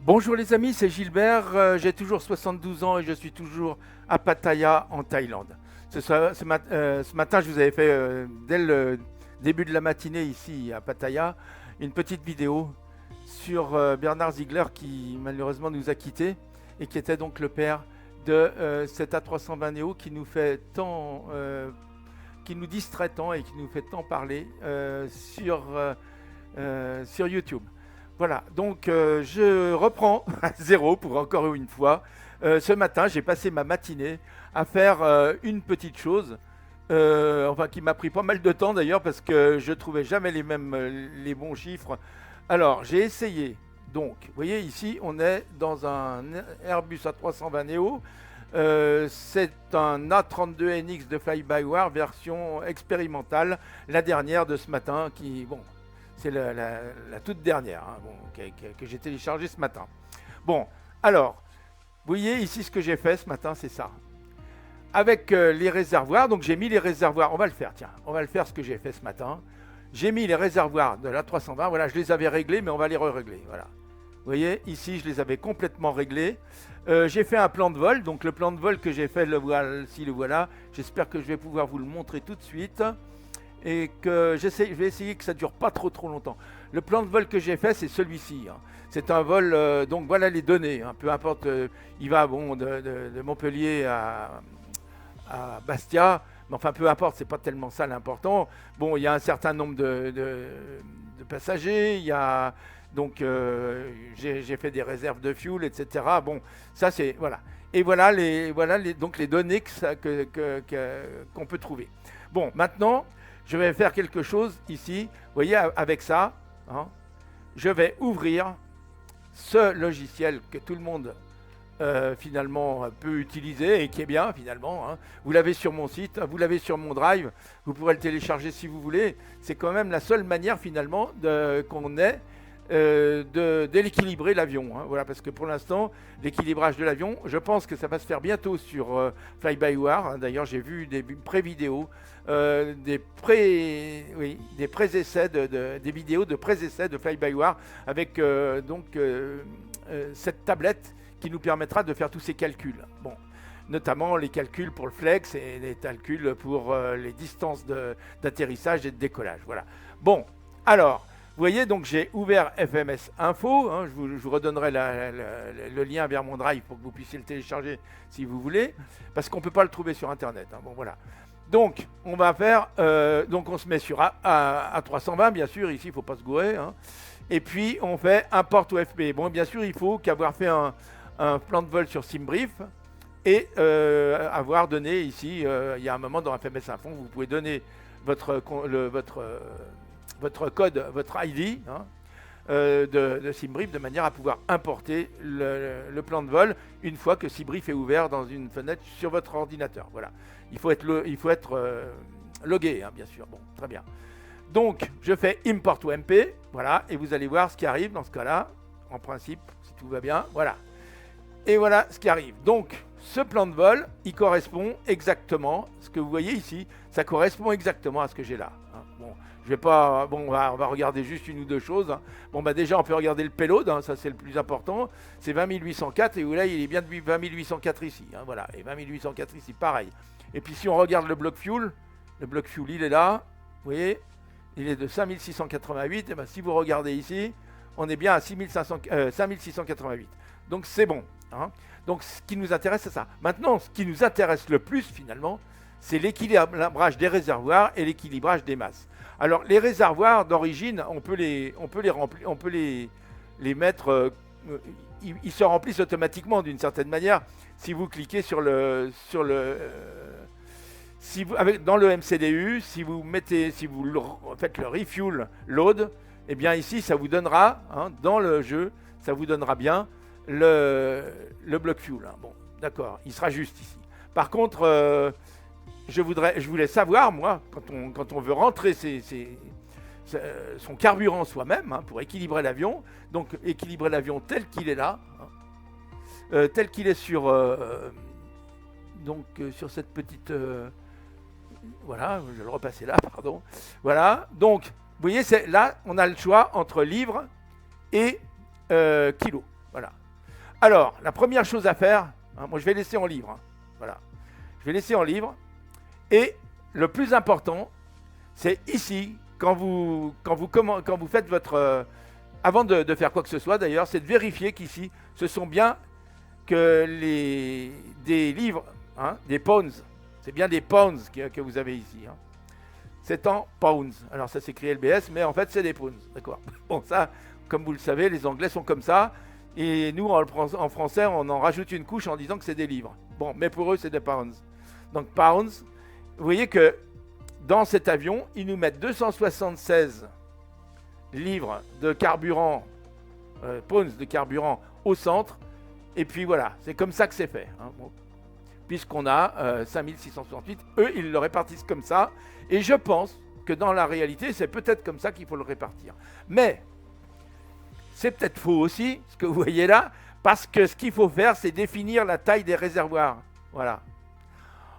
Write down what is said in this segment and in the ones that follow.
Bonjour les amis, c'est Gilbert, j'ai toujours 72 ans et je suis toujours à Pattaya en Thaïlande. Ce matin, je vous avais fait, dès le début de la matinée ici à Pattaya, une petite vidéo sur Bernard Ziegler qui malheureusement nous a quittés et qui était donc le père de cet A320 Neo qui nous fait tant, qui nous distrait tant et qui nous fait tant parler sur YouTube. Voilà, donc je reprends à zéro pour encore une fois. Ce matin, j'ai passé ma matinée à faire une petite chose, enfin qui m'a pris pas mal de temps d'ailleurs parce que je trouvais jamais les bons chiffres. Alors, j'ai essayé. Donc, vous voyez ici, on est dans un Airbus A320 Neo. C'est un A32NX de fly-by-wire version expérimentale, la dernière de ce matin qui, bon, c'est la toute dernière bon, que j'ai téléchargée ce matin. Bon, alors, vous voyez ici ce que j'ai fait ce matin, c'est ça. Avec les réservoirs, donc j'ai mis les réservoirs, on va le faire, tiens, on va le faire ce que j'ai fait ce matin. J'ai mis les réservoirs de la 320, voilà, je les avais réglés, mais on va les re-régler, voilà. Vous voyez, ici, je les avais complètement réglés. J'ai fait un plan de vol, donc le plan de vol que j'ai fait, le voilà. J'espère que je vais pouvoir vous le montrer tout de suite et que je vais essayer que ça dure pas trop longtemps. Le plan de vol que j'ai fait, c'est celui-ci. C'est un vol, donc voilà les données. Peu importe, il va bon, de Montpellier à Bastia, mais enfin peu importe, c'est pas tellement ça l'important. Bon, il y a un certain nombre de passagers, il y a donc j'ai fait des réserves de fuel, etc. Bon, ça c'est voilà. Et donc les données qu'on peut trouver. Bon, maintenant, je vais faire quelque chose ici. Vous voyez, avec ça, je vais ouvrir ce logiciel que tout le monde finalement peut utiliser et qui est bien finalement. Vous l'avez sur mon site, vous l'avez sur mon drive, vous pourrez le télécharger si vous voulez. C'est quand même la seule manière finalement qu'on ait d'équilibrer l'avion. Voilà, parce que pour l'instant, l'équilibrage de l'avion, je pense que ça va se faire bientôt sur Fly-by-Wire. D'ailleurs, j'ai vu des pré-vidéos, des pré-essais, des vidéos de pré-essais de Fly-by-Wire avec cette tablette qui nous permettra de faire tous ces calculs. Bon, notamment les calculs pour le flex et les calculs pour les distances d'atterrissage et de décollage. Voilà. Bon, alors, vous voyez, donc j'ai ouvert FMS Info. Je vous redonnerai le lien vers mon drive pour que vous puissiez le télécharger si vous voulez, parce qu'on ne peut pas le trouver sur Internet. Bon, voilà. Donc, on va faire. Donc, on se met sur A320, bien sûr. Ici, il ne faut pas se gourer. Et puis, on fait import ou FP. Bon, bien sûr, il faut qu'avoir fait un plan de vol sur SimBrief et avoir donné ici, il y a un moment dans FMS Info, vous pouvez donner votre code, votre ID de SimBrief de manière à pouvoir importer le plan de vol une fois que SimBrief est ouvert dans une fenêtre sur votre ordinateur. Voilà. Il faut être logué, bien sûr. Bon, très bien. Donc, je fais import ou MP, voilà, et vous allez voir ce qui arrive dans ce cas-là, en principe, si tout va bien, voilà. Et voilà ce qui arrive. Donc, ce plan de vol, il correspond exactement, ce que vous voyez ici, ça correspond exactement à ce que j'ai là. Bon, je vais pas, bon, on va regarder juste une ou deux choses. Bon, bah déjà, on peut regarder le payload, ça c'est le plus important. C'est 20 804 et là, il est bien de 20 804 ici. Voilà, et 20 804 ici, pareil. Et puis si on regarde le bloc fuel, il est là, vous voyez, il est de 5688. Et ben, si vous regardez ici, on est bien à 5688. Donc c'est bon. Donc ce qui nous intéresse, c'est ça. Maintenant, ce qui nous intéresse le plus finalement, c'est l'équilibrage des réservoirs et l'équilibrage des masses. Alors les réservoirs d'origine, on peut les remplir, on peut les mettre. Ils se remplissent automatiquement d'une certaine manière si vous cliquez dans le MCDU, si vous faites le refuel load, et bien ici ça vous donnera dans le jeu, ça vous donnera bien le bloc fuel. Bon, d'accord, il sera juste ici. Par contre, je voulais savoir, moi, quand on veut rentrer son carburant soi-même, pour équilibrer l'avion, donc équilibrer l'avion tel qu'il est là, tel qu'il est sur cette petite... voilà, je vais le repasser là, pardon. Voilà, donc, vous voyez, là, on a le choix entre livres et kilo. Voilà. Alors, la première chose à faire, hein, moi je vais laisser en livre. Hein, voilà. Je vais laisser en livre. Et le plus important, c'est ici, quand vous faites votre... avant de faire quoi que ce soit d'ailleurs, c'est de vérifier qu'ici, ce sont bien que des livres, hein, des pounds. C'est bien des pounds que vous avez ici. Hein. C'est en pounds. Alors ça s'écrit LBS, mais en fait c'est des pounds. D'accord. Bon, ça, comme vous le savez, les Anglais sont comme ça. Et nous, en français, on en rajoute une couche en disant que c'est des livres. Bon, mais pour eux, c'est des pounds. Donc pounds, vous voyez que dans cet avion, ils nous mettent 276 livres de carburant, pounds de carburant au centre. Et puis voilà, c'est comme ça que c'est fait. Hein. Bon. Puisqu'on a 5668, eux, ils le répartissent comme ça. Et je pense que dans la réalité, c'est peut-être comme ça qu'il faut le répartir. Mais c'est peut-être faux aussi, ce que vous voyez là, parce que ce qu'il faut faire, c'est définir la taille des réservoirs. Voilà.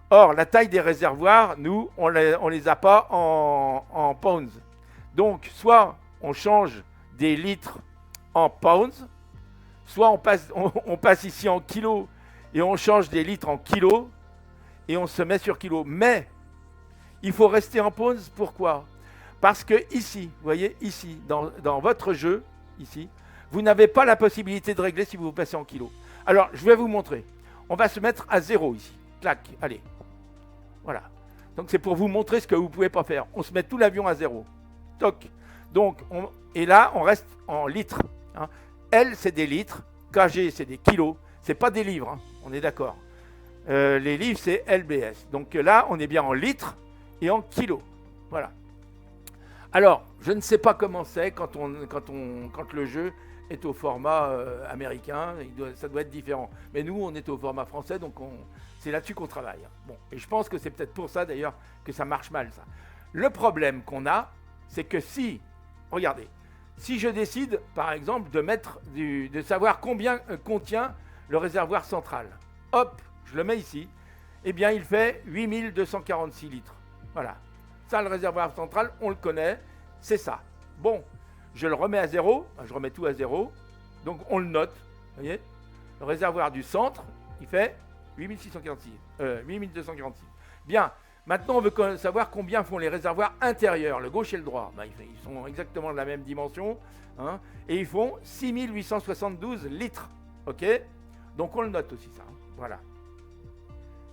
Or, la taille des réservoirs, nous, on les a pas en pounds. Donc, soit on change des litres en pounds, soit on passe ici en kilos et on change des litres en kilos et on se met sur kilos. Mais il faut rester en pounds. Pourquoi? Parce que ici, vous voyez, ici, dans votre jeu, ici, vous n'avez pas la possibilité de régler si vous passez en kilos. Alors, je vais vous montrer. On va se mettre à 0 ici. Clac, allez. Voilà. Donc, c'est pour vous montrer ce que vous ne pouvez pas faire. On se met tout l'avion à 0. Toc. Donc, et là, on reste en litres. Hein. L, c'est des litres. KG, c'est des kilos. Ce n'est pas des livres. Hein. On est d'accord. Les livres, c'est LBS. Donc là, on est bien en litres et en kilos. Voilà. Alors, je ne sais pas comment c'est quand le jeu est au format américain. Ça doit être différent. Mais nous, on est au format français, donc c'est là-dessus qu'on travaille. Bon, et je pense que c'est peut-être pour ça, d'ailleurs, que ça marche mal, ça. Le problème qu'on a, c'est que regardez, si je décide, par exemple, de savoir combien contient le réservoir central, hop, je le mets ici, eh bien, il fait 8246 litres. Voilà. Ça, le réservoir central, on le connaît, c'est ça. Bon, je le remets à 0, je remets tout à 0, donc on le note, vous voyez. Le réservoir du centre, il fait 8246. Bien, maintenant on veut savoir combien font les réservoirs intérieurs, le gauche et le droit. Ben, ils sont exactement de la même dimension, hein, et ils font 6872 litres, ok. Donc on le note aussi ça, hein, voilà.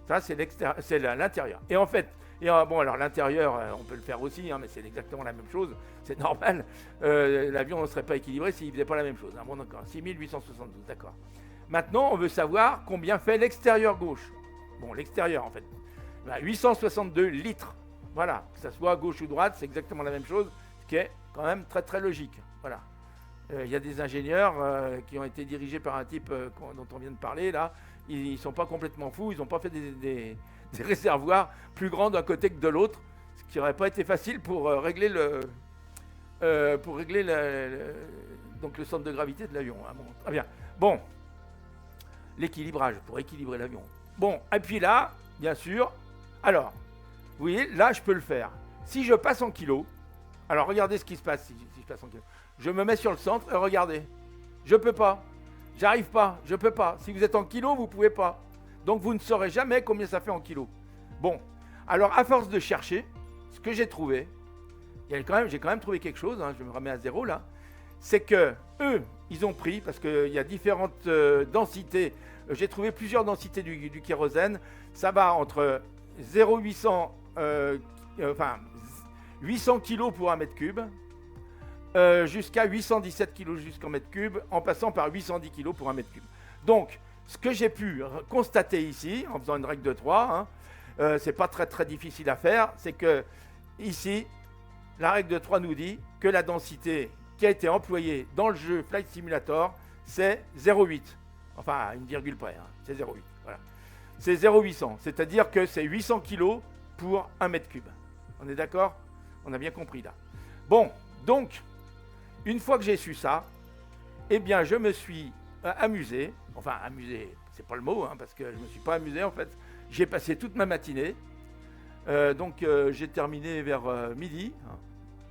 Ça c'est l'intérieur. Et en fait, bon, alors l'intérieur, on peut le faire aussi, hein, mais c'est exactement la même chose, c'est normal. L'avion ne serait pas équilibré s'il ne faisait pas la même chose. Hein. Bon, d'accord, 6872, d'accord. Maintenant, on veut savoir combien fait l'extérieur gauche. Bon, l'extérieur, en fait, 862 litres. Voilà, que ça soit gauche ou droite, c'est exactement la même chose, ce qui est quand même très très logique. Voilà. Il y a des ingénieurs qui ont été dirigés par un type dont on vient de parler, là. Ils ne sont pas complètement fous, ils n'ont pas fait des réservoirs plus grands d'un côté que de l'autre, ce qui n'aurait pas été facile pour régler donc le centre de gravité de l'avion. Hein. Bon, très bien. Bon, l'équilibrage, pour équilibrer l'avion. Bon, et puis là, bien sûr, alors, vous voyez, là, je peux le faire. Si je passe en kilos, alors regardez ce qui se passe si je passe en kilos. Je me mets sur le centre et regardez, je ne peux pas. J'arrive pas, je peux pas. Si vous êtes en kilos, vous ne pouvez pas. Donc vous ne saurez jamais combien ça fait en kilos. Bon, alors à force de chercher, ce que j'ai trouvé, j'ai quand même trouvé quelque chose, hein, je me remets à 0 là, c'est que eux, ils ont pris, parce qu'il y a différentes densités, j'ai trouvé plusieurs densités du kérosène, ça va entre 0,800, 800 kg pour 1 mètre cube, jusqu'à 817 kg jusqu'en mètre cube, en passant par 810 kg pour 1 mètre cube. Donc, ce que j'ai pu constater ici, en faisant une règle de 3, hein, c'est pas très très difficile à faire, c'est que ici, la règle de 3 nous dit que la densité qui a été employée dans le jeu Flight Simulator, c'est 0,8. Enfin, à une virgule près, hein, c'est 0,8. Voilà. C'est 0,800, c'est-à-dire que c'est 800 kg pour 1 mètre cube. On est d'accord? On a bien compris là. Bon, donc, une fois que j'ai su ça, eh bien, je me suis amusé. Enfin, amusé, c'est pas le mot, hein, parce que je ne me suis pas amusé, en fait. J'ai passé toute ma matinée. Donc, j'ai terminé vers midi. Hein,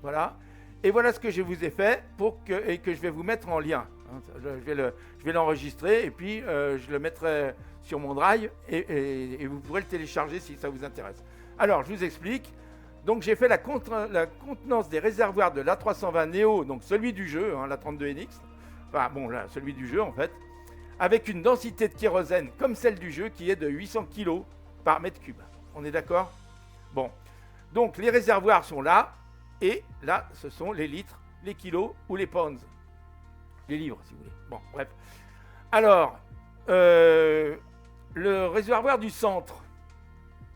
voilà. Et voilà ce que je vous ai fait et que je vais vous mettre en lien. hein. Je vais l'enregistrer et puis je le mettrai sur mon drive et vous pourrez le télécharger si ça vous intéresse. Alors, je vous explique. Donc, j'ai fait la contenance des réservoirs de l'A320 Neo, donc celui du jeu, hein, l'A32NX. Enfin, bon, là, celui du jeu, en fait. Avec une densité de kérosène comme celle du jeu qui est de 800 kg par mètre cube. On est d'accord? Bon. Donc, les réservoirs sont là. Et là, ce sont les litres, les kilos ou les pounds. Les livres, si vous voulez. Bon, bref. Alors, le réservoir du centre,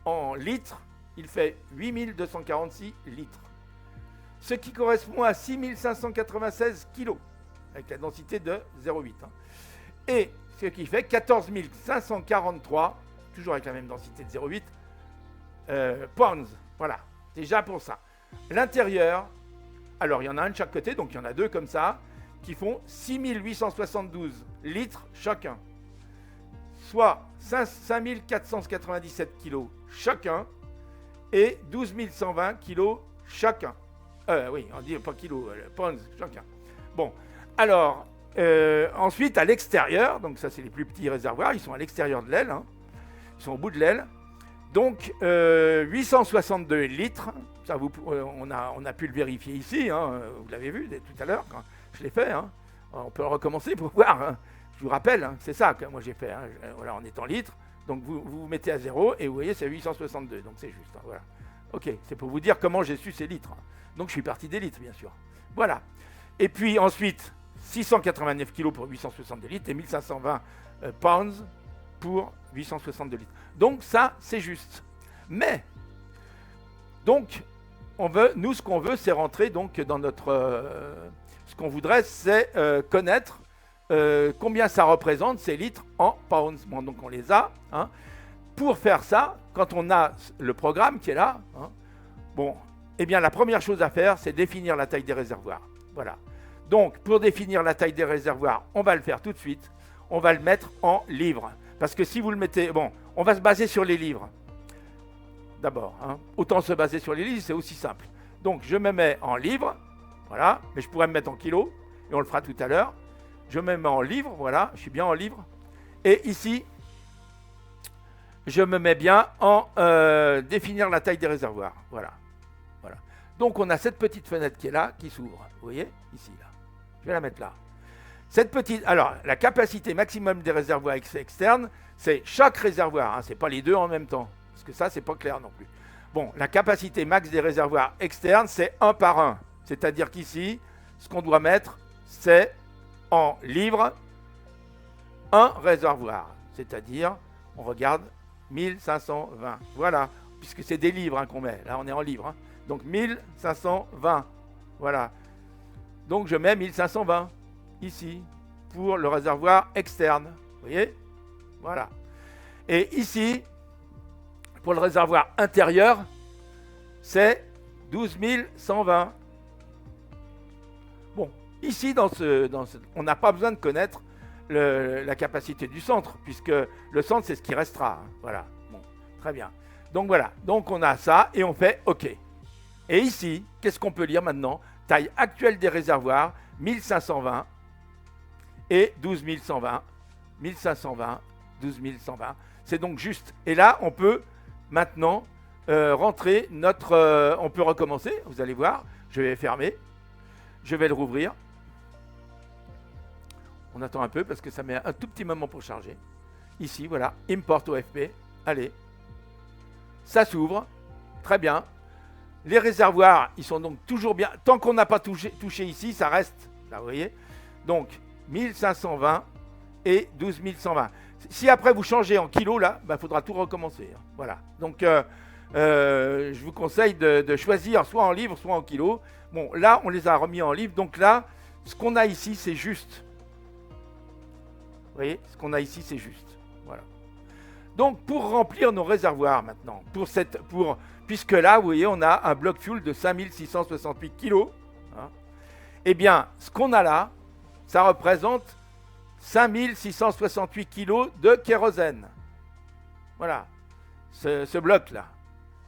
en litres, il fait 8246 litres. Ce qui correspond à 6596 kilos, avec la densité de 0,8. Hein. Et ce qui fait 14 543, toujours avec la même densité de 0,8, pounds. Voilà, déjà pour ça. L'intérieur, alors il y en a un de chaque côté, donc il y en a deux comme ça, qui font 6872 litres chacun, soit 5497 kilos chacun et 12 120 kilos chacun. Oui, on dit pas kilos, pounds chacun. Bon, alors, ensuite à l'extérieur, donc ça c'est les plus petits réservoirs, ils sont à l'extérieur de l'aile, hein, ils sont au bout de l'aile. Donc 862 litres, ça on a pu le vérifier ici, hein, vous l'avez vu tout à l'heure quand je l'ai fait. Hein. On peut recommencer pour voir. Hein. Je vous rappelle, hein, c'est ça que moi j'ai fait. Hein. Voilà, on est en litres, donc vous mettez à 0 et vous voyez c'est 862, donc c'est juste. Hein, voilà. Ok, c'est pour vous dire comment j'ai su ces litres. Hein. Donc je suis parti des litres bien sûr. Voilà. Et puis ensuite 689 kg pour 862 litres et 1520 pounds pour 862 litres. Donc ça, c'est juste. Mais, donc, nous, ce qu'on veut, c'est rentrer donc dans notre... ce qu'on voudrait, c'est connaître combien ça représente ces litres en pounds. Bon, donc on les a. Hein. Pour faire ça, quand on a le programme qui est là, hein, bon, eh bien la première chose à faire, c'est définir la taille des réservoirs. Voilà. Donc, pour définir la taille des réservoirs, on va le faire tout de suite. On va le mettre en livres. Parce que si vous le mettez... Bon, on va se baser sur les livres. D'abord, hein. Autant se baser sur les livres, c'est aussi simple. Donc, je me mets en livres. Voilà. Mais je pourrais me mettre en kilos. Et on le fera tout à l'heure. Je me mets en livres. Voilà. Je suis bien en livres. Et ici, je me mets bien en définir la taille des réservoirs. Voilà. Voilà. Donc, on a cette petite fenêtre qui est là, qui s'ouvre. Vous voyez? Ici, là. Je vais la mettre là. Cette petite, alors, la capacité maximum des réservoirs externes, c'est chaque réservoir, hein, c'est pas les deux en même temps, parce que ça, c'est pas clair non plus. Bon, la capacité max des réservoirs externes, c'est 1 par 1. C'est-à-dire qu'ici, ce qu'on doit mettre, c'est en livres, un réservoir. C'est-à-dire, on regarde, 1520. Voilà, puisque c'est des livres hein, qu'on met. Là, on est en livres. Hein. Donc, 1520. Voilà. Donc, je mets 1520. Ici, pour le réservoir externe. Vous voyez? Voilà. Et ici, pour le réservoir intérieur, c'est 12 120. Bon, ici, on n'a pas besoin de connaître la capacité du centre, puisque le centre, c'est ce qui restera. Hein. Voilà. Bon, très bien. Donc voilà. Donc on a ça et on fait OK. Et ici, qu'est-ce qu'on peut lire maintenant? Taille actuelle des réservoirs, 1520. Et 12 120, 1520, 12 120. C'est donc juste. Et là, on peut maintenant rentrer notre... on peut recommencer, vous allez voir. Je vais fermer. Je vais le rouvrir. On attend un peu parce que ça met un tout petit moment pour charger. Ici, voilà. Import OFP. Allez. Ça s'ouvre. Très bien. Les réservoirs, ils sont donc toujours bien. Tant qu'on n'a pas touché ici, ça reste. Là, vous voyez. Donc... 1520 et 12 120. Si après vous changez en kilos, là, il faudra tout recommencer. Hein. Voilà. Donc, je vous conseille de choisir soit en livres, soit en kilos. Bon, là, on les a remis en livres. Donc là, ce qu'on a ici, c'est juste. Vous voyez, ce qu'on a ici, c'est juste. Voilà. Donc, pour remplir nos réservoirs maintenant, puisque là, vous voyez, on a un bloc fuel de 5668 kilos. Hein, eh bien, ce qu'on a là, ça représente 5668 kg de kérosène. Voilà, ce bloc-là.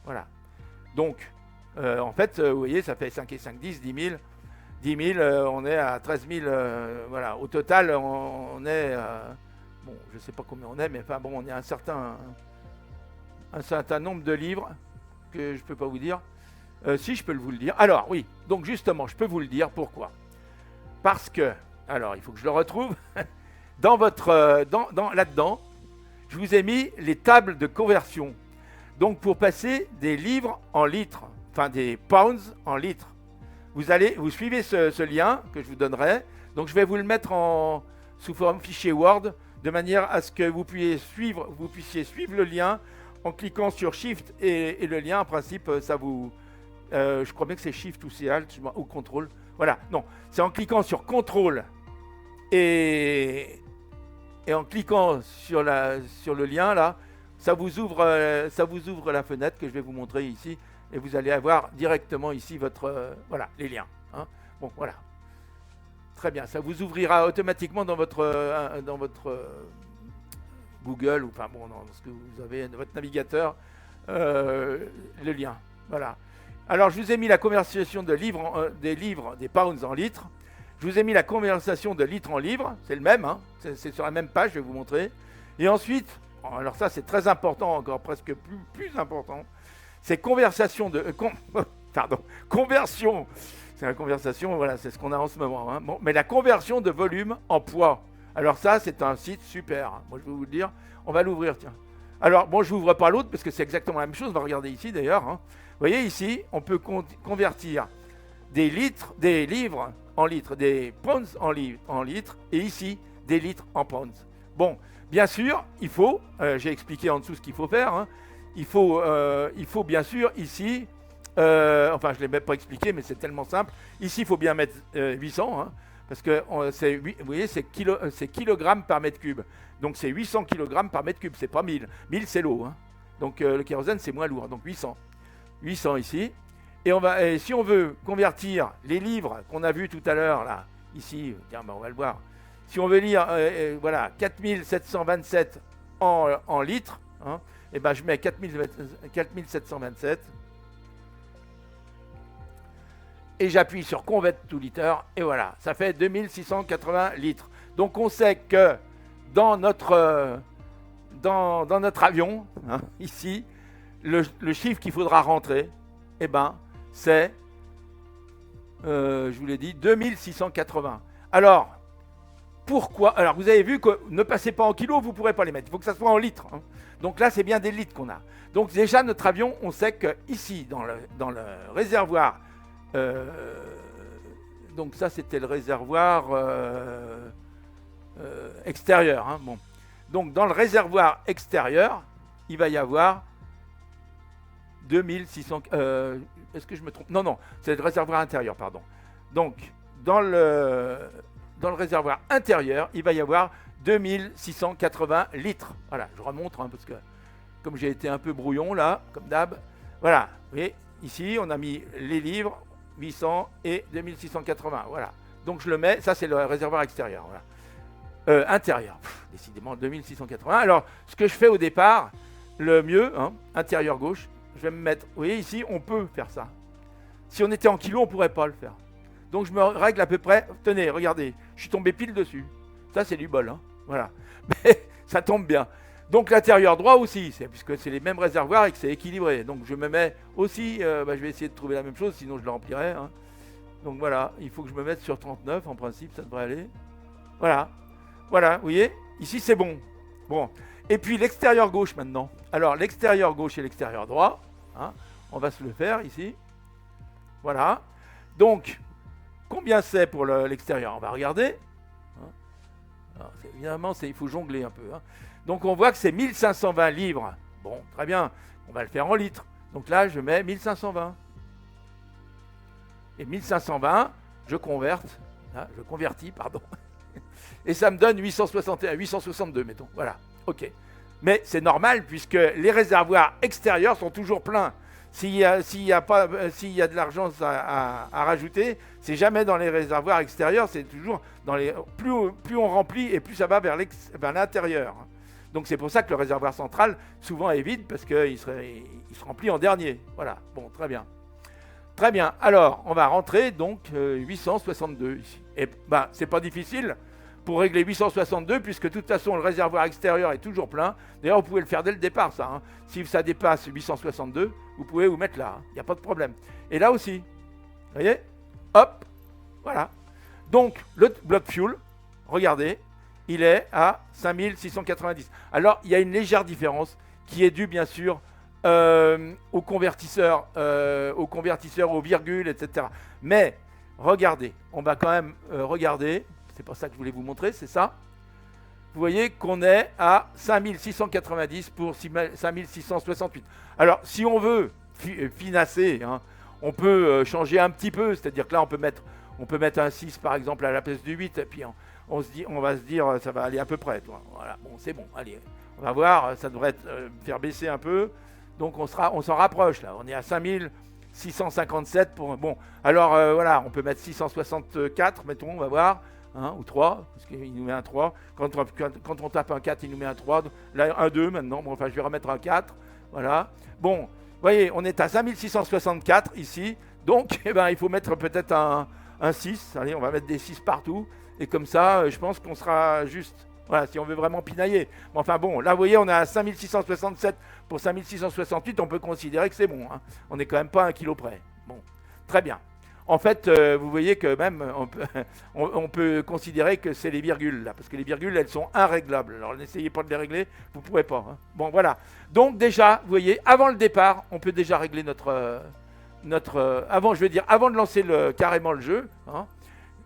Voilà. Donc, en fait, vous voyez, ça fait 5 et 5, 10, 10 10 000, on est à 13 000. Voilà. Au total, on est... bon, je ne sais pas combien on est, mais enfin bon, on est un certain nombre de livres que je ne peux pas vous dire. Si, je peux vous le dire. Alors, oui, donc justement, je peux vous le dire. Pourquoi? Parce que, alors, il faut que je le retrouve. Dans votre, là-dedans, je vous ai mis les tables de conversion. Donc, pour passer des livres en litres, enfin des pounds en litres, vous suivez ce lien que je vous donnerai. Donc, je vais vous le mettre sous forme fichier Word, de manière à ce que vous puissiez suivre le lien en cliquant sur Shift et le lien. En principe, ça vous... je crois bien que c'est Shift ou c'est Alt ou Contrôle. Voilà, non, c'est en cliquant sur Contrôle et en cliquant sur le lien là, ça vous ouvre la fenêtre que je vais vous montrer ici et vous allez avoir directement ici voilà, les liens. Hein. Bon, voilà. Très bien, ça vous ouvrira automatiquement dans votre Google ou enfin bon, dans ce que vous avez dans votre navigateur, le lien. Voilà. Alors, je vous ai mis la conversion de des pounds en litres. Je vous ai mis la conversion de litres en livres. C'est le même, hein, c'est sur la même page, je vais vous montrer. Et ensuite, alors ça c'est très important, encore presque plus important, c'est conversion. C'est la conversation, voilà, c'est ce qu'on a en ce moment. Hein. Bon, mais la conversion de volume en poids. Alors ça, c'est un site super. Hein. Moi, je vais vous le dire. On va l'ouvrir, tiens. Alors, bon, je n'ouvre pas l'autre parce que c'est exactement la même chose. On va regarder ici, d'ailleurs. Hein. Vous voyez, ici, on peut convertir des livres en litres, des pounds en litres, et ici, des litres en pounds. Bon, bien sûr, il faut, j'ai expliqué en dessous ce qu'il faut faire. Hein. Il faut bien sûr, ici... enfin, je ne l'ai même pas expliqué, mais c'est tellement simple. Ici, il faut bien mettre 800, hein, parce que vous voyez, c'est kilogrammes par mètre cube. Donc, c'est 800 kilogrammes par mètre cube, c'est pas 1000. 1000, c'est l'eau. Hein. Donc, le kérosène, c'est moins lourd. Donc, 800. 800 ici. Et si on veut convertir les livres qu'on a vus tout à l'heure, là, ici, tiens, on va le voir. Si on veut lire, voilà, 4727 en litres, hein, et ben, je mets 4727. Et j'appuie sur Convert to Liter, et voilà, ça fait 2680 litres. Donc on sait que dans notre avion, hein, ici, le chiffre qu'il faudra rentrer, eh ben, c'est, je vous l'ai dit, 2680. Alors, pourquoi? Alors vous avez vu que ne passez pas en kilos, vous ne pourrez pas les mettre, il faut que ça soit en litres. Hein. Donc là, c'est bien des litres qu'on a. Donc déjà, notre avion, on sait que ici, dans le réservoir, donc ça c'était le réservoir extérieur. Hein, bon. Donc dans le réservoir extérieur, il va y avoir 2600... est-ce que je me trompe? Non, c'est le réservoir intérieur, pardon. Donc dans le réservoir intérieur, il va y avoir 2680 litres. Voilà, je remonte hein, parce que comme j'ai été un peu brouillon là, comme d'hab. Voilà, vous voyez, ici on a mis les livres, 800 et 2680, voilà. Donc je le mets, ça c'est le réservoir extérieur, voilà. Intérieur, décidément 2680. Alors, ce que je fais au départ, le mieux, hein, intérieur gauche, je vais me mettre, vous voyez ici, on peut faire ça. Si on était en kilo, on ne pourrait pas le faire. Donc je me règle à peu près, tenez, regardez, je suis tombé pile dessus. Ça c'est du bol, hein, voilà. Mais ça tombe bien. Donc l'intérieur droit aussi, puisque c'est les mêmes réservoirs et que c'est équilibré. Donc je me mets aussi, je vais essayer de trouver la même chose, sinon je le remplirai. Hein. Donc voilà, il faut que je me mette sur 39, en principe, ça devrait aller. Voilà, vous voyez, ici c'est bon. Bon, et puis l'extérieur gauche maintenant. Alors l'extérieur gauche et l'extérieur droit, hein, on va se le faire ici. Voilà, donc combien c'est pour l'extérieur? On va regarder. Hein. Alors, évidemment, il faut jongler un peu. Hein. Donc on voit que c'est 1520 livres. Bon, très bien, on va le faire en litres. Donc là, je mets 1520. Et 1520, je convertis, pardon. Et ça me donne 862, mettons. Voilà, ok. Mais c'est normal puisque les réservoirs extérieurs sont toujours pleins. S'il y a de l'argent à rajouter, c'est jamais dans les réservoirs extérieurs, c'est toujours dans les... Plus on remplit et plus ça va vers l'intérieur. Donc c'est pour ça que le réservoir central souvent est vide parce qu'il se remplit en dernier. Voilà, bon, très bien. Très bien. Alors, on va rentrer donc 862 ici. Et ben, c'est pas difficile pour régler 862 puisque de toute façon le réservoir extérieur est toujours plein. D'ailleurs, vous pouvez le faire dès le départ, ça. Hein. Si ça dépasse 862, vous pouvez vous mettre là. Il n'y a pas de problème. Et là aussi. Vous voyez? Hop. Voilà. Donc, le bloc fuel, regardez, il est à 5690. Alors, il y a une légère différence qui est due, bien sûr, au convertisseur, aux virgules, etc. Mais, regardez, on va quand même regarder, c'est pas ça que je voulais vous montrer, c'est ça. Vous voyez qu'on est à 5690 pour 5668. Alors, si on veut finasser, hein, on peut changer un petit peu, c'est-à-dire que là, on peut mettre un 6 par exemple à la place du 8, et puis on va se dire ça va aller à peu près. Voilà, bon, c'est bon, allez, on va voir, ça devrait faire baisser un peu. Donc on s'en rapproche là, on est à 5657 pour... Bon, alors voilà, on peut mettre 664, mettons, on va voir, hein, ou 3, parce qu'il nous met un 3. Quand on tape un 4, il nous met un 3. Là, un 2 maintenant, bon, enfin je vais remettre un 4, voilà. Bon, vous voyez, on est à 5664 ici, donc eh ben, il faut mettre peut-être un 6, allez, on va mettre des 6 partout, et comme ça, je pense qu'on sera juste... Voilà, si on veut vraiment pinailler. Mais enfin bon, là vous voyez, on est à 5667 pour 5668, on peut considérer que c'est bon. Hein. On n'est quand même pas à 1 kilo près. Bon, très bien. En fait, vous voyez que même on peut considérer que c'est les virgules là, parce que les virgules elles sont irréglables. Alors n'essayez pas de les régler, vous ne pourrez pas. Hein. Bon voilà. Donc déjà, vous voyez, avant le départ, on peut déjà régler avant de lancer carrément le jeu. Hein,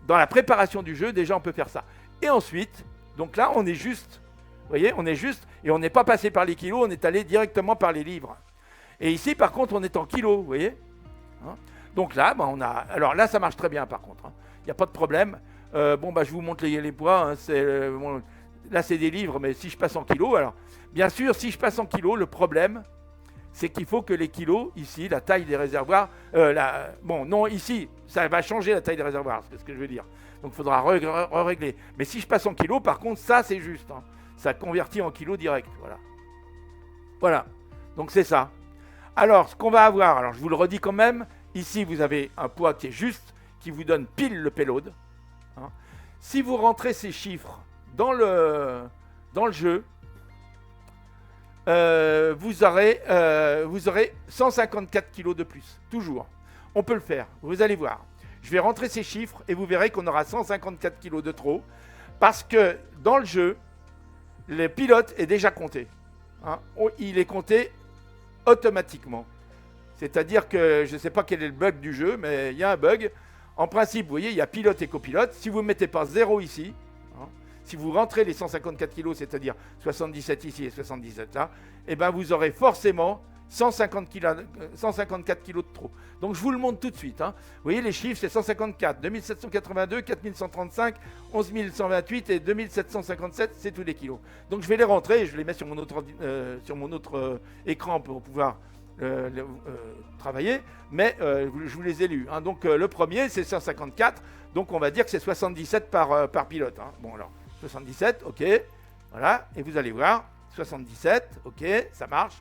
dans la préparation du jeu, déjà on peut faire ça. Et ensuite. Donc là, on est juste, vous voyez, on est juste, et on n'est pas passé par les kilos, on est allé directement par les livres. Et ici, par contre, on est en kilos, vous voyez. Hein, donc là, alors là, ça marche très bien, par contre. Il n'y a pas de problème. Bon, je vous montre les poids. Hein, là, c'est des livres, mais si je passe en kilos, alors, bien sûr, si je passe en kilos, le problème, c'est qu'il faut que les kilos, ici, la taille des réservoirs, ici, ça va changer la taille des réservoirs, c'est ce que je veux dire. Donc il faudra régler. Mais si je passe en kilos, par contre, ça c'est juste. Hein. Ça convertit en kilos direct. Voilà. Voilà. Donc c'est ça. Alors, ce qu'on va avoir, alors je vous le redis quand même, ici vous avez un poids qui est juste, qui vous donne pile le payload. Hein. Si vous rentrez ces chiffres dans le jeu, vous aurez 154 kilos de plus. Toujours. On peut le faire. Vous allez voir. Je vais rentrer ces chiffres et vous verrez qu'on aura 154 kilos de trop parce que dans le jeu, le pilote est déjà compté. Hein. Il est compté automatiquement. C'est-à-dire que je ne sais pas quel est le bug du jeu, mais il y a un bug. En principe, vous voyez, il y a pilote et copilote. Si vous ne mettez pas 0 ici, hein, si vous rentrez les 154 kilos, c'est-à-dire 77 ici et 77 là, eh ben vous aurez forcément 154 kilos de trop. Donc je vous le montre tout de suite. Hein. Vous voyez les chiffres, c'est 154, 2782, 4135, 11128 et 2757, c'est tous les kilos. Donc je vais les rentrer et je les mets sur mon autre écran pour pouvoir travailler, mais je vous les ai lus. Hein. Donc le premier c'est 154, donc on va dire que c'est 77 par pilote. Hein. Bon alors, 77, ok, voilà, et vous allez voir, 77, ok, ça marche.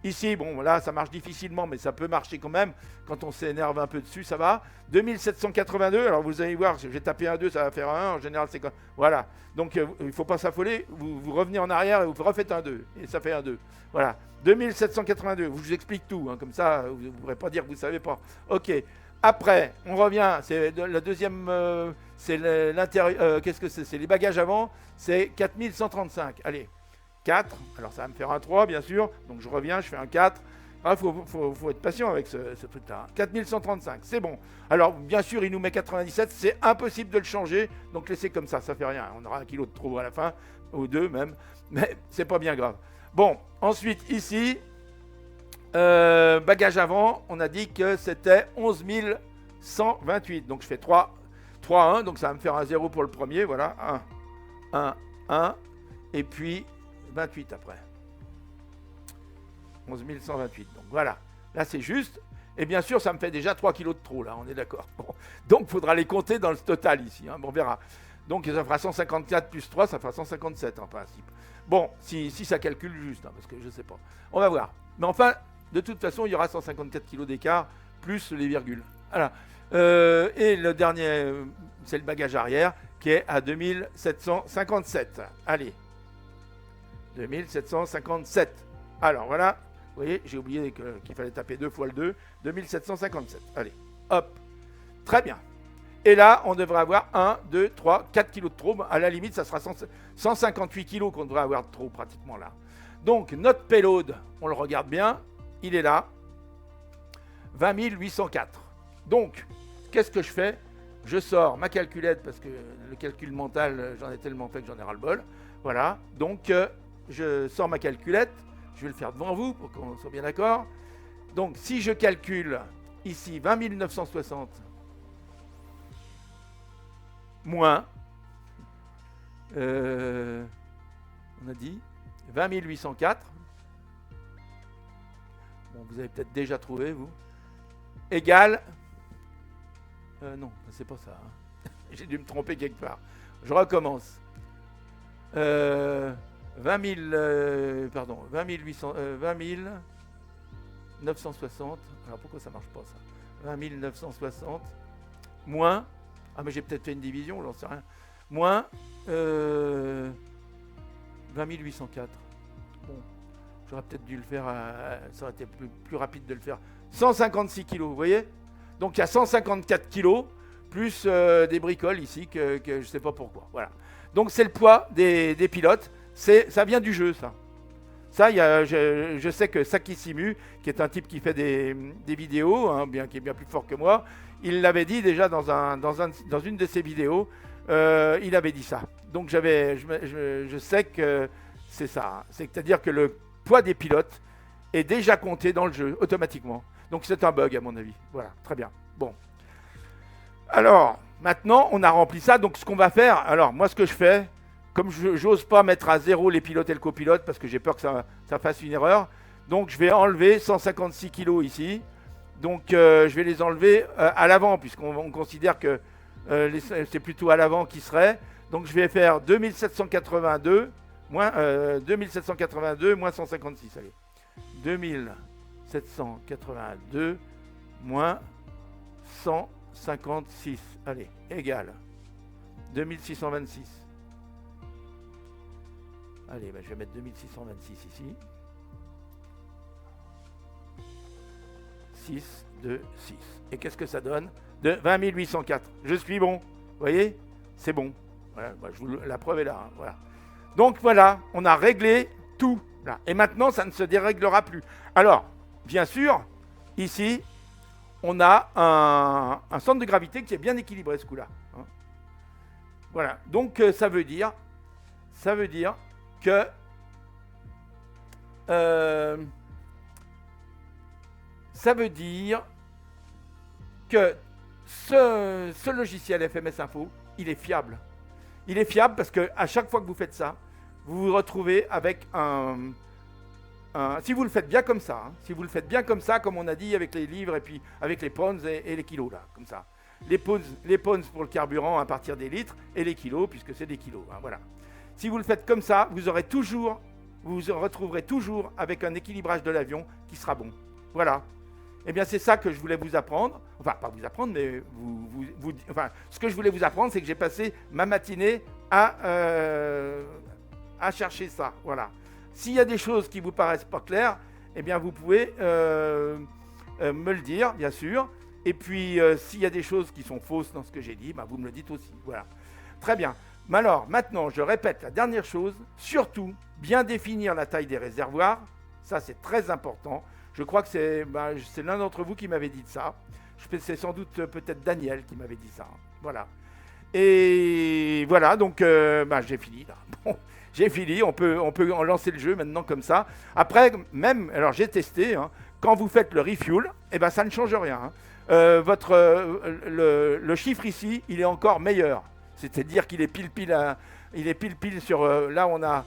Ici, bon, là, ça marche difficilement, mais ça peut marcher quand même. Quand on s'énerve un peu dessus, ça va. 2782, alors vous allez voir, j'ai tapé un 2, ça va faire un 1. En général, c'est comme... Voilà. Donc, il ne faut pas s'affoler. Vous revenez en arrière et vous refaites un 2. Et ça fait un 2. Voilà. 2782, je vous explique tout. Hein, comme ça, vous ne pourrez pas dire que vous ne savez pas. OK. Après, on revient. C'est la deuxième... c'est l'intérieur... qu'est-ce que c'est? C'est les bagages avant. C'est 4135. Allez. 4, alors ça va me faire un 3 bien sûr, donc je reviens, je fais un 4. Il faut être patient avec ce truc-là. 4135, c'est bon. Alors bien sûr, il nous met 97, c'est impossible de le changer, donc laissez comme ça fait rien. On aura un kilo de trop à la fin, ou 2 même, mais c'est pas bien grave. Bon, ensuite ici, bagage avant, on a dit que c'était 11 128, donc je fais 3, 1, donc ça va me faire un 0 pour le premier, voilà, 1, et puis 28 après. 11 128. Donc voilà. Là, c'est juste. Et bien sûr, ça me fait déjà 3 kilos de trop, là. On est d'accord. Bon. Donc, il faudra les compter dans le total ici. Hein. Bon, on verra. Donc, ça fera 154 plus 3, ça fera 157 en principe. Bon, si ça calcule juste, hein, parce que je ne sais pas. On va voir. Mais enfin, de toute façon, il y aura 154 kilos d'écart plus les virgules. Voilà. Et le dernier, c'est le bagage arrière qui est à 2757. Allez. 2757. Alors voilà. Vous voyez, j'ai oublié qu'il fallait taper 2 fois le 2. 2757. Allez. Hop. Très bien. Et là, on devrait avoir 1, 2, 3, 4 kilos de trop. À la limite, ça sera 158 kilos qu'on devrait avoir de trop pratiquement là. Donc, notre payload, on le regarde bien, il est là. 20 804. Donc, qu'est-ce que je fais? Je sors ma calculette parce que le calcul mental, j'en ai tellement fait que j'en ai ras-le-bol. Voilà. Donc, je sors ma calculette. Je vais le faire devant vous pour qu'on soit bien d'accord. Donc, si je calcule ici 20 960 moins, on a dit 20 804. Bon, vous avez peut-être déjà trouvé, vous. Égale. Non, c'est pas ça. Hein. J'ai dû me tromper quelque part. Je recommence. 20 960. Alors pourquoi ça marche pas ça? 20 960 moins. Ah, mais j'ai peut-être fait une division, j'en sais rien. Moins 20 804. Bon, j'aurais peut-être dû le faire, ça aurait été plus rapide de le faire. 156 kilos, vous voyez? Donc il y a 154 kilos, plus des bricoles ici, que je ne sais pas pourquoi. Voilà. Donc c'est le poids des pilotes. Ça vient du jeu, ça. Ça, je sais que Saki Simu, qui est un type qui fait des vidéos, hein, qui est bien plus fort que moi, il l'avait dit déjà dans une de ses vidéos, il avait dit ça. Donc je sais que c'est ça. C'est-à-dire que le poids des pilotes est déjà compté dans le jeu, automatiquement. Donc c'est un bug à mon avis. Voilà, très bien. Bon. Alors, maintenant, on a rempli ça. Donc ce qu'on va faire, alors moi ce que je fais, comme je n'ose pas mettre à zéro les pilotes et le copilote parce que j'ai peur que ça fasse une erreur, donc je vais enlever 156 kilos ici. Donc je vais les enlever à l'avant puisqu'on considère que c'est plutôt à l'avant qui serait. Donc je vais faire 2782 moins 156. Allez. 2782 moins 156. Allez, égal 2626. Allez, je vais mettre 2626 ici. 6, 2, 6. Et qu'est-ce que ça donne? De 20 804. Je suis bon. Vous voyez? C'est bon. Voilà, la preuve est là. Hein, voilà. Donc voilà, on a réglé tout. Là. Et maintenant, ça ne se déréglera plus. Alors, bien sûr, ici, on a un centre de gravité qui est bien équilibré ce coup-là. Hein. Voilà. Donc ça veut dire que ce logiciel FMS Info, il est fiable. Il est fiable parce qu'à chaque fois que vous faites ça, vous vous retrouvez avec si vous le faites bien comme ça, hein, si vous le faites bien comme ça, comme on a dit avec les livres et puis avec les pounds et les kilos là, comme ça. Les pounds pour le carburant à partir des litres et les kilos puisque c'est des kilos. Hein, voilà. Si vous le faites comme ça, vous vous retrouverez toujours avec un équilibrage de l'avion qui sera bon. Voilà. Eh bien, c'est ça que je voulais vous apprendre. Enfin, pas vous apprendre, mais ce que je voulais vous apprendre, c'est que j'ai passé ma matinée à chercher ça. Voilà. S'il y a des choses qui vous paraissent pas claires, eh bien, vous pouvez me le dire, bien sûr. Et puis, s'il y a des choses qui sont fausses dans ce que j'ai dit, vous me le dites aussi. Voilà. Très bien. Mais alors, maintenant, je répète la dernière chose. Surtout, bien définir la taille des réservoirs. Ça, c'est très important. Je crois que c'est l'un d'entre vous qui m'avait dit ça. C'est sans doute peut-être Daniel qui m'avait dit ça. Voilà. Et voilà, donc j'ai fini là. Bon, j'ai fini, on peut en lancer le jeu maintenant comme ça. Après, même, alors j'ai testé, hein, quand vous faites le refuel, ça ne change rien. Hein. Le chiffre ici, il est encore meilleur. C'est-à-dire qu'il est pile sur, là on a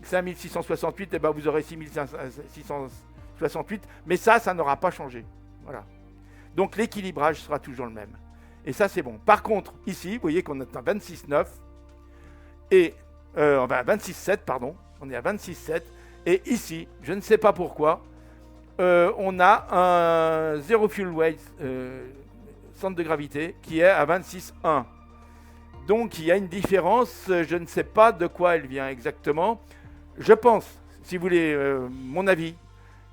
5668, vous aurez 6668, mais ça n'aura pas changé. Voilà. Donc l'équilibrage sera toujours le même. Et ça, c'est bon. Par contre, ici, vous voyez qu'on est à 26,9 et 26,7, pardon. On est à 26,7. Et ici, je ne sais pas pourquoi, on a un zero fuel weight. centre de gravité qui est à 26,1. Donc il y a une différence, je ne sais pas de quoi elle vient exactement. Je pense, si vous voulez mon avis,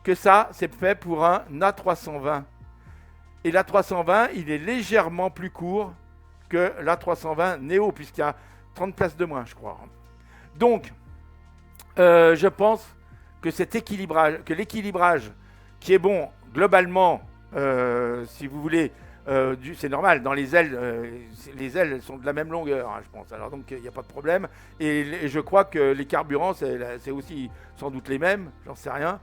que ça c'est fait pour un A320. Et l'A320, il est légèrement plus court que l'A320 Neo, puisqu'il y a 30 places de moins, je crois. Donc, je pense que cet équilibrage, que l'équilibrage qui est bon globalement, si vous voulez, c'est normal, dans les ailes elles sont de la même longueur, hein, je pense. Alors donc il n'y a pas de problème. Et je crois que les carburants, c'est aussi sans doute les mêmes, j'en sais rien.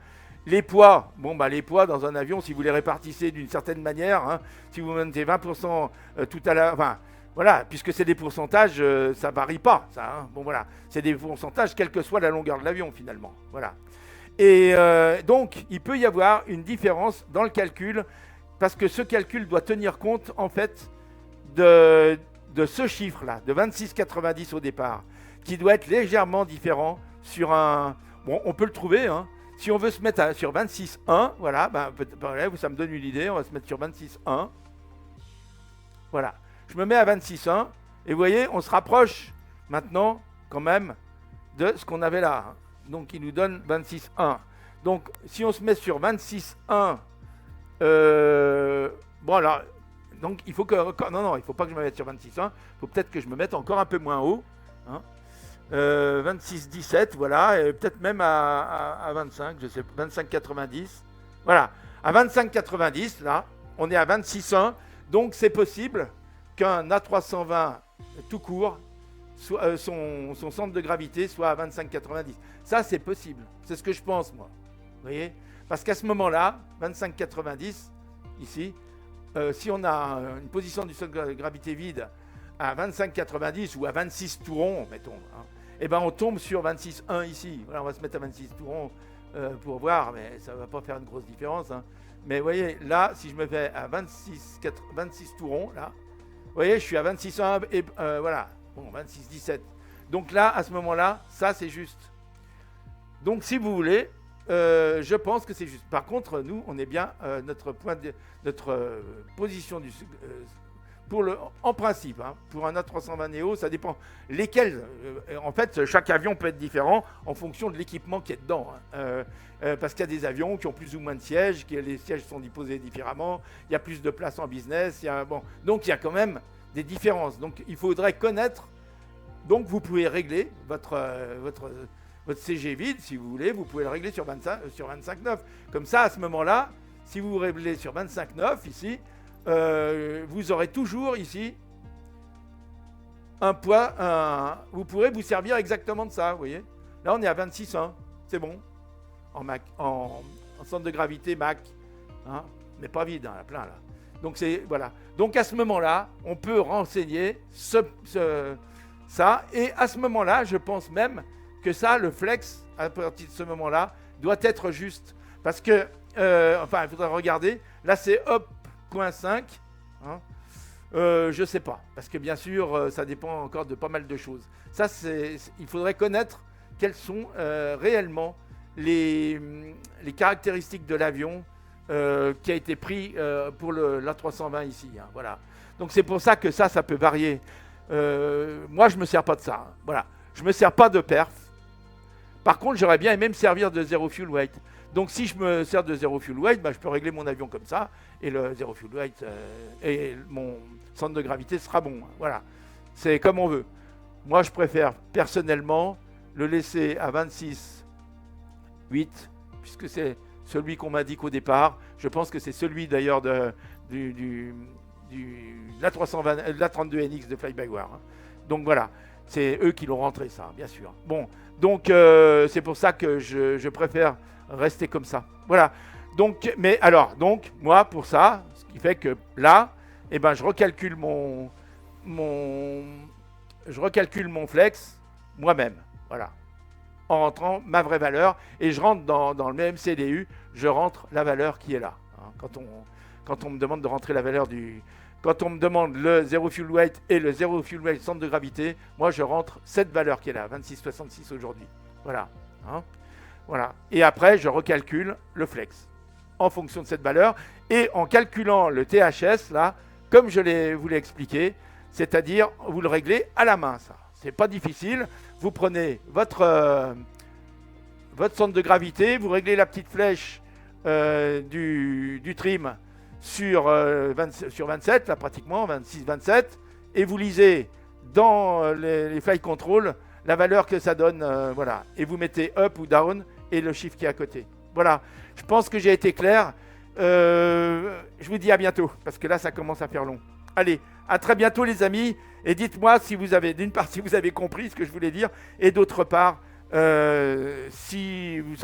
Les poids, les poids dans un avion, si vous les répartissez d'une certaine manière, hein, si vous mettez 20% tout à l'heure, enfin voilà, puisque c'est des pourcentages, ça varie pas, ça. Hein. Bon voilà, c'est des pourcentages quelle que soit la longueur de l'avion finalement. Voilà. Et donc il peut y avoir une différence dans le calcul, parce que ce calcul doit tenir compte en fait de ce chiffre-là, de 26,90 au départ, qui doit être légèrement différent sur un. Bon, on peut le trouver, hein. Si on veut se mettre sur 26,1, voilà, ça me donne une idée, on va se mettre sur 26,1. Voilà, je me mets à 26,1, et vous voyez, on se rapproche maintenant, quand même, de ce qu'on avait là. Donc, il nous donne 26,1. Donc, si on se met sur 26,1, alors, donc, il faut que... Non, il ne faut pas que je me mette sur 26,1, il faut peut-être que je me mette encore un peu moins haut, hein. 26,17, voilà, et peut-être même à 25, je sais, 25,90. Voilà, à 25,90, là, on est à 26,1, donc c'est possible qu'un A320 tout court, son centre de gravité soit à 25,90. Ça, c'est possible, c'est ce que je pense, moi. Vous voyez ? Parce qu'à ce moment-là, 25,90, ici, si on a une position du centre de gravité vide à 25,90 ou à 26 tout rond, mettons, hein, et ben on tombe sur 26,1 ici. Voilà, on va se mettre à 26 tout rond pour voir, mais ça ne va pas faire une grosse différence. Hein. Mais vous voyez, là, si je me fais à 26 tout rond, là, vous voyez, je suis à 26,1 et voilà, bon, 26,17. Donc là, à ce moment-là, ça c'est juste. Donc si vous voulez, je pense que c'est juste. Par contre, nous, on est bien notre position en principe, hein, pour un A320 Neo, ça dépend lesquels. En fait, chaque avion peut être différent en fonction de l'équipement qui est dedans. Hein. Parce qu'il y a des avions qui ont plus ou moins de sièges, les sièges sont disposés différemment, il y a plus de place en business. Donc il y a quand même des différences. Donc il faudrait connaître. Donc vous pouvez régler votre CG vide, si vous voulez, vous pouvez le régler sur 25,9. Comme ça, à ce moment-là, si vous réglez sur 25,9 ici, vous aurez toujours ici un poids, vous pourrez vous servir exactement de ça, vous voyez. Là, on est à 26,1, c'est bon, en centre de gravité Mach, hein, mais pas vide, hein, plein là. Donc voilà. Donc à ce moment-là, on peut renseigner ça, et à ce moment-là, je pense même que ça, le flex, à partir de ce moment-là, doit être juste, parce que, il faudra regarder. Là, c'est hop. 0,5, hein, je ne sais pas, parce que bien sûr, ça dépend encore de pas mal de choses. Ça, il faudrait connaître quelles sont réellement les caractéristiques de l'avion qui a été pris pour l'A320 ici. Hein, voilà. Donc c'est pour ça que ça peut varier. Moi, je ne me sers pas de ça. Hein, voilà. Je ne me sers pas de perf. Par contre, j'aurais bien aimé me servir de zero fuel weight. Donc si je me sers de zero fuel weight, je peux régler mon avion comme ça, et le zero fuel weight et mon centre de gravité sera bon. Voilà, c'est comme on veut. Moi, je préfère personnellement le laisser à 26,8, puisque c'est celui qu'on m'indique au départ. Je pense que c'est celui d'ailleurs de l'A32NX de Fly-by-Wire. Hein. Donc voilà, c'est eux qui l'ont rentré ça, bien sûr. Bon, donc c'est pour ça que je préfère rester comme ça. Voilà. Donc, moi, pour ça, ce qui fait que là, je recalcule mon flex moi-même. Voilà. En rentrant ma vraie valeur, et je rentre dans le même CDU, je rentre la valeur qui est là. Hein, quand on me demande de rentrer la valeur quand on me demande le zero fuel weight et le zero fuel weight centre de gravité, moi je rentre cette valeur qui est là, 26,66 aujourd'hui. Voilà. Hein. Voilà. Et après, je recalcule le flex en fonction de cette valeur. Et en calculant le THS, là, comme vous l'ai expliqué, c'est-à-dire vous le réglez à la main, ça. C'est pas difficile. Vous prenez votre centre de gravité, vous réglez la petite flèche du trim sur 27, là pratiquement, 26, 27, et vous lisez dans les flight control la valeur que ça donne, voilà. Et vous mettez up ou down et le chiffre qui est à côté. Voilà, je pense que j'ai été clair. Je vous dis à bientôt, parce que là, ça commence à faire long. Allez, à très bientôt les amis, et dites-moi si vous avez, d'une part, si vous avez compris ce que je voulais dire, et d'autre part, s'il vous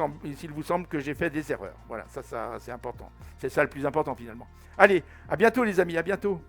semble que j'ai fait des erreurs. Voilà, ça c'est important. C'est ça le plus important finalement. Allez, à bientôt les amis, à bientôt.